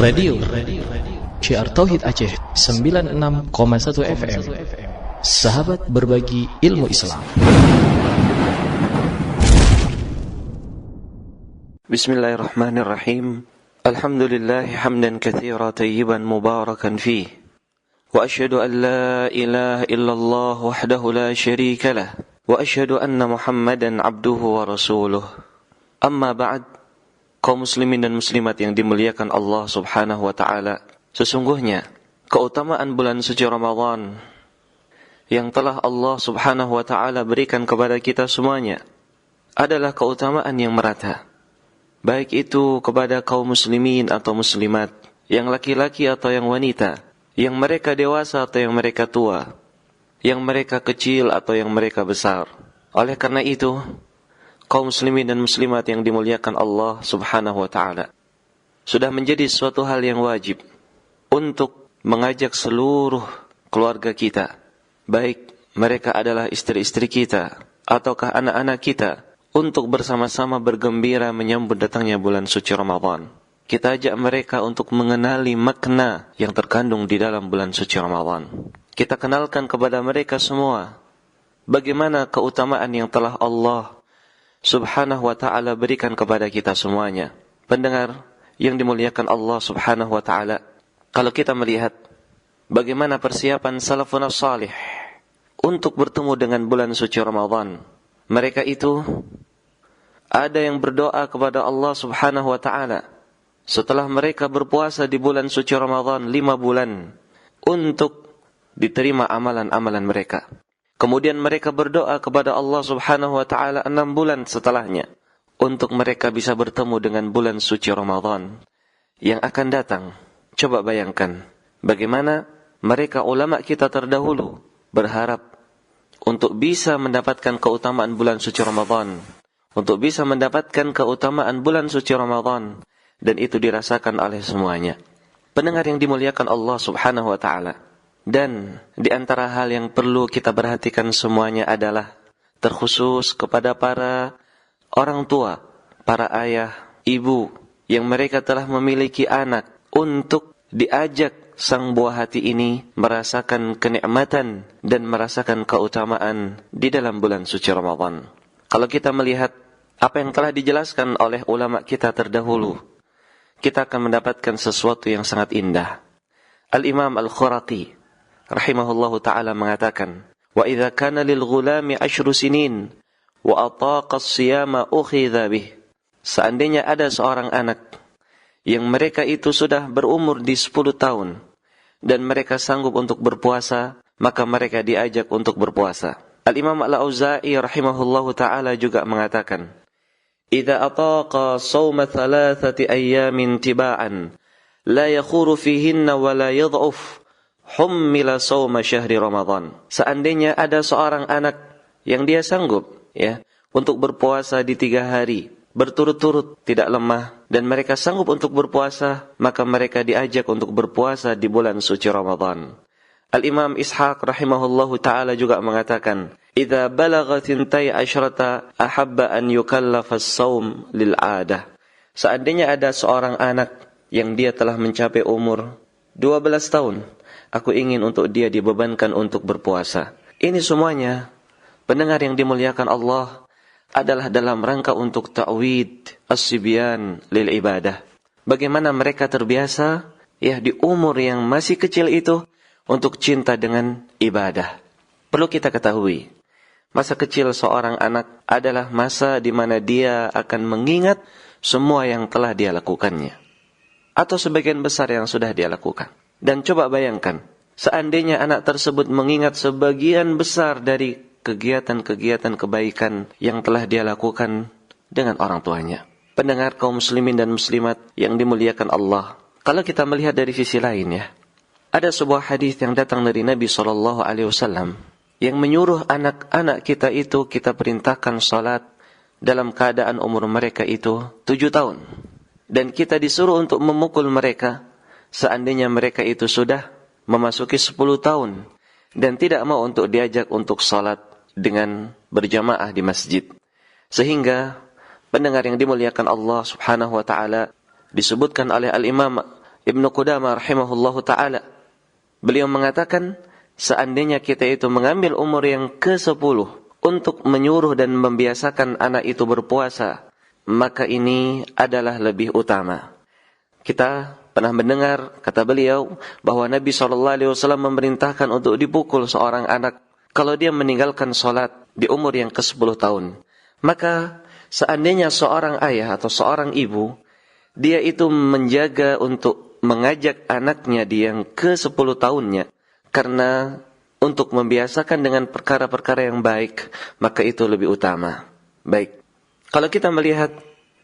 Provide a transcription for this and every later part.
Radio Syiar Tauhid Aceh 96,1 FM. Sahabat berbagi ilmu Islam. Bismillahirrahmanirrahim. Alhamdulillah hamdan katsiran tayyiban mubarakan fih. Wa asyhadu an la ilaha illallah wahdahu la syarika lah. Wa asyhadu anna Muhammadan abduhu wa rasuluh. Amma ba'd. Kaum muslimin dan muslimat yang dimuliakan Allah Subhanahu wa taala, sesungguhnya keutamaan bulan suci Ramadan yang telah Allah Subhanahu wa taala berikan kepada kita semuanya adalah keutamaan yang merata. Baik itu kepada kaum muslimin atau muslimat, yang laki-laki atau yang wanita, yang mereka dewasa atau yang mereka tua, yang mereka kecil atau yang mereka besar. Oleh karena itu, kaum muslimin dan muslimat yang dimuliakan Allah Subhanahu wa taala, sudah menjadi suatu hal yang wajib untuk mengajak seluruh keluarga kita, baik mereka adalah istri-istri kita ataukah anak-anak kita, untuk bersama-sama bergembira menyambut datangnya bulan suci Ramadan. Kita ajak mereka untuk mengenali makna yang terkandung di dalam bulan suci Ramadan. Kita kenalkan kepada mereka semua bagaimana keutamaan yang telah Allah Subhanahu wa ta'ala berikan kepada kita semuanya. Pendengar yang dimuliakan Allah Subhanahu wa ta'ala, kalau kita melihat bagaimana persiapan salafun as-salih untuk bertemu dengan bulan suci Ramadan, mereka itu ada yang berdoa kepada Allah Subhanahu wa ta'ala setelah mereka berpuasa di bulan suci Ramadan 5 bulan untuk diterima amalan-amalan mereka. Kemudian mereka berdoa kepada Allah Subhanahu wa ta'ala 6 bulan setelahnya untuk mereka bisa bertemu dengan bulan suci Ramadan yang akan datang. Coba bayangkan bagaimana mereka ulama kita terdahulu berharap untuk bisa mendapatkan keutamaan bulan suci Ramadan, untuk bisa mendapatkan keutamaan bulan suci Ramadan, dan itu dirasakan oleh semuanya. Pendengar yang dimuliakan Allah Subhanahu wa ta'ala, dan di antara hal yang perlu kita perhatikan semuanya adalah terkhusus kepada para orang tua, para ayah, ibu yang mereka telah memiliki anak, untuk diajak sang buah hati ini merasakan kenikmatan dan merasakan keutamaan di dalam bulan suci Ramadan. Kalau kita melihat apa yang telah dijelaskan oleh ulama kita terdahulu, kita akan mendapatkan sesuatu yang sangat indah. Al-Imam Al-Khuraqi rahimahullahu ta'ala mengatakan, wa idza kana lil ghulami 10 sinin wa ataqa as-siyama ukhidha bih. Seandainya ada seorang anak yang mereka itu sudah berumur di 10 tahun dan mereka sanggup untuk berpuasa, maka mereka diajak untuk berpuasa. Al-Imam Al-Auza'i rahimahullahu ta'ala juga mengatakan, idza ataqa shauma 3 ayyamin tiba'an la yakhuru fihinna wa la yadh'uf hummila shauma syahri Ramadan. Seandainya ada seorang anak yang dia sanggup untuk berpuasa di 3 hari berturut-turut, tidak lemah, dan mereka sanggup untuk berpuasa, maka mereka diajak untuk berpuasa di bulan suci Ramadan. Al-Imam Ishaq rahimahullahu ta'ala juga mengatakan, idza balagha 12 ahabba an yukallafa as-shaum lil 'adah. Seandainya ada seorang anak yang dia telah mencapai umur 12 tahun, aku ingin untuk dia dibebankan untuk berpuasa. Ini semuanya, pendengar yang dimuliakan Allah, adalah dalam rangka untuk ta'wid as-sibyan lil ibadah. Bagaimana mereka terbiasa di umur yang masih kecil itu untuk cinta dengan ibadah. Perlu kita ketahui, masa kecil seorang anak adalah masa di mana dia akan mengingat semua yang telah dia lakukannya, atau sebagian besar yang sudah dia lakukan. Dan coba bayangkan, seandainya anak tersebut mengingat sebagian besar dari kegiatan-kegiatan kebaikan yang telah dia lakukan dengan orang tuanya. Pendengar kaum muslimin dan muslimat yang dimuliakan Allah, kalau kita melihat dari sisi lain ada sebuah hadis yang datang dari Nabi SAW yang menyuruh anak-anak kita itu kita perintahkan salat dalam keadaan umur mereka itu 7 tahun. Dan kita disuruh untuk memukul mereka seandainya mereka itu sudah memasuki 10 tahun dan tidak mau untuk diajak untuk salat dengan berjamaah di masjid. Sehingga pendengar yang dimuliakan Allah Subhanahu wa ta'ala, disebutkan oleh Al-Imam Ibnu Qudamah rahimahullahu ta'ala, beliau mengatakan, seandainya kita itu mengambil umur yang ke-10 untuk menyuruh dan membiasakan anak itu berpuasa, maka ini adalah lebih utama. Kita pernah mendengar kata beliau bahwa Nabi SAW memerintahkan untuk dipukul seorang anak kalau dia meninggalkan sholat di umur yang ke-10 tahun. Maka seandainya seorang ayah atau seorang ibu, dia itu menjaga untuk mengajak anaknya di yang ke-10 tahunnya, karena untuk membiasakan dengan perkara-perkara yang baik, maka itu lebih utama. Baik, kalau kita melihat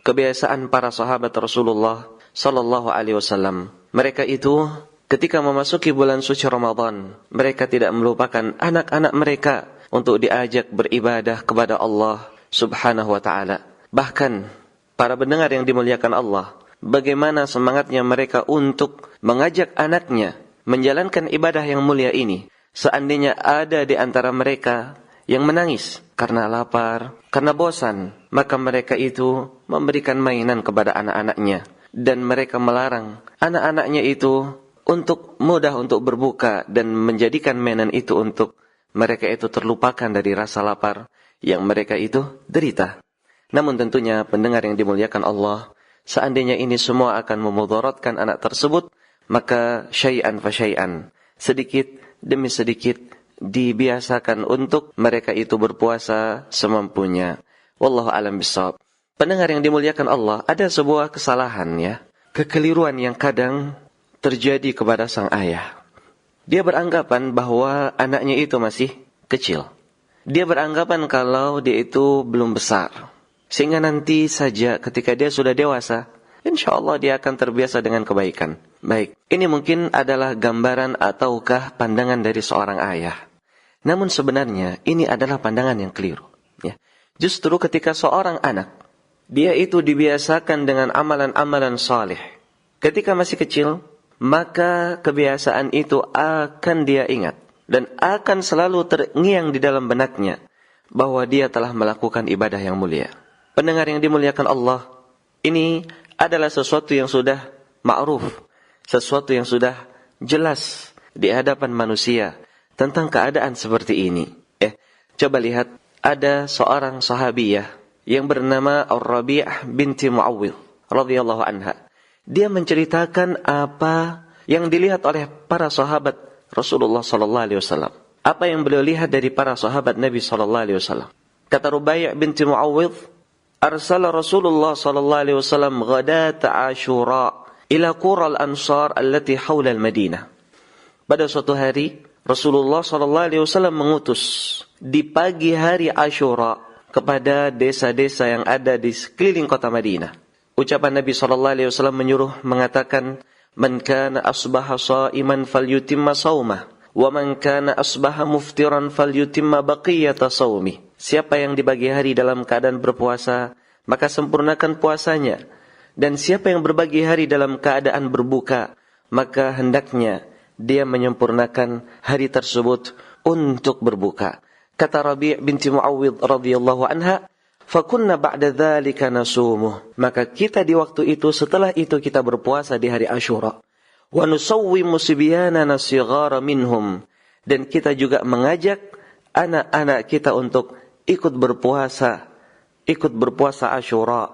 kebiasaan para sahabat Rasulullah Sallallahu Alaihi Wasallam, mereka itu ketika memasuki bulan suci Ramadan, mereka tidak melupakan anak-anak mereka untuk diajak beribadah kepada Allah Subhanahu Wa Taala. Bahkan para pendengar yang dimuliakan Allah, bagaimana semangatnya mereka untuk mengajak anaknya menjalankan ibadah yang mulia ini. Seandainya ada di antara mereka yang menangis karena lapar, karena bosan, maka mereka itu memberikan mainan kepada anak-anaknya. Dan mereka melarang anak-anaknya itu untuk mudah untuk berbuka dan menjadikan mainan itu untuk mereka itu terlupakan dari rasa lapar yang mereka itu derita. Namun tentunya pendengar yang dimuliakan Allah, seandainya ini semua akan memudaratkan anak tersebut, maka syai'an fa syai'an, sedikit demi sedikit dibiasakan untuk mereka itu berpuasa semampunya. Wallahu a'lam bishawab. Pendengar yang dimuliakan Allah, ada sebuah kesalahan ya, kekeliruan yang kadang terjadi kepada sang ayah. Dia beranggapan bahwa anaknya itu masih kecil. Dia beranggapan kalau dia itu belum besar, sehingga nanti saja ketika dia sudah dewasa, insya Allah dia akan terbiasa dengan kebaikan. Baik, ini mungkin adalah gambaran ataukah pandangan dari seorang ayah. Namun sebenarnya ini adalah pandangan yang keliru. Ya. Justru ketika seorang anak, dia itu dibiasakan dengan amalan-amalan saleh ketika masih kecil, maka kebiasaan itu akan dia ingat dan akan selalu terngiang di dalam benaknya bahwa dia telah melakukan ibadah yang mulia. Pendengar yang dimuliakan Allah, ini adalah sesuatu yang sudah ma'ruf, sesuatu yang sudah jelas di hadapan manusia tentang keadaan seperti ini. Coba lihat, ada seorang sahabiyah yang bernama Ar-Rabi' binti Mu'awwidh radhiyallahu anha. Dia menceritakan apa yang dilihat oleh para sahabat Rasulullah sallallahu alaihi wasallam. Apa yang beliau lihat dari para sahabat Nabi sallallahu alaihi wasallam. Kata Rabi' binti Mu'awwidh, arsala Rasulullah sallallahu alaihi wasallam ghadat Ashura ila qura al-Ansar allati hawla al-Madinah. Pada suatu hari Rasulullah sallallahu alaihi wasallam mengutus di pagi hari Ashura kepada desa-desa yang ada di sekeliling kota Madinah. Ucapan Nabi SAW menyuruh mengatakan, "Man kana asbaha sha'iman falyutimma shaumah, wa man kana asbaha muftiran falyutimma baqiyata shaumih." Siapa yang di pagi hari dalam keadaan berpuasa, maka sempurnakan puasanya. Dan siapa yang berbagi hari dalam keadaan berbuka, maka hendaknya dia menyempurnakan hari tersebut untuk berbuka. Kata Rabi' binti Mu'awwidh radhiyallahu anha, "Fakunna ba'da dzalika nasumuh." Maka kita di waktu itu, setelah itu kita berpuasa di hari Asyura. Wa nusawwimu sibyanana sighara minhum. Dan kita juga mengajak anak-anak kita untuk ikut berpuasa Asyura,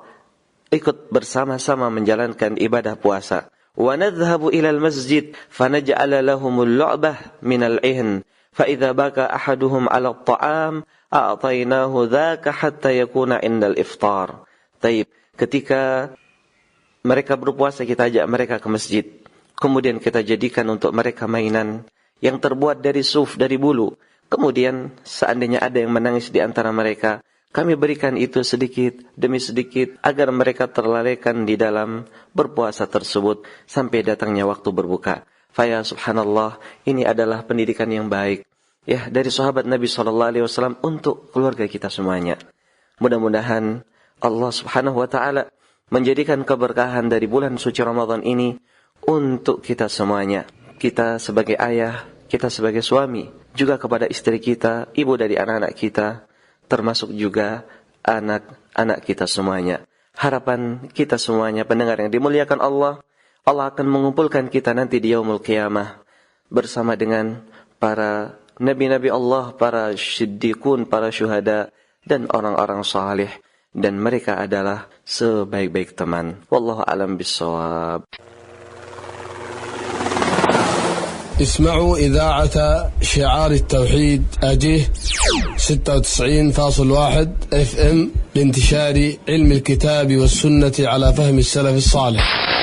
ikut bersama-sama menjalankan ibadah puasa. Wa nadhhabu ila al-masjid fanaj'ala lahumul lu'bah minal ihn. فَإِذَا بَكَى أَحَدُهُمْ عَلَى الطَّعَامِ أَعْطَيْنَاهُ ذَاكَ حَتَّى يَكُونَ عِنْدَ الْإِفْطَارِ. Taib, ketika mereka berpuasa, kita ajak mereka ke masjid. Kemudian kita jadikan untuk mereka mainan yang terbuat dari suf, dari bulu. Kemudian seandainya ada yang menangis di antara mereka, kami berikan itu sedikit demi sedikit agar mereka terlalaikan di dalam berpuasa tersebut sampai datangnya waktu berbuka. Faya subhanallah, ini adalah pendidikan yang baik ya dari sahabat Nabi SAW untuk keluarga kita semuanya. Mudah-mudahan Allah Subhanahu wa taala menjadikan keberkahan dari bulan suci Ramadan ini untuk kita semuanya. Kita sebagai ayah, kita sebagai suami, juga kepada istri kita, ibu dari anak-anak kita, termasuk juga anak-anak kita semuanya. Harapan kita semuanya, pendengar yang dimuliakan Allah, Allah akan mengumpulkan kita nanti di yaumul qiyamah bersama dengan para nabi-nabi Allah, para siddiqun, para syuhada, dan orang-orang salih. Dan mereka adalah sebaik-baik teman. Wallahu a'lam bissawab. اسمعوا إذاعة شعار التوحيد أجيه 96.1 FM لانتشار علم الكتاب والسنة على فهم السلف الصالح.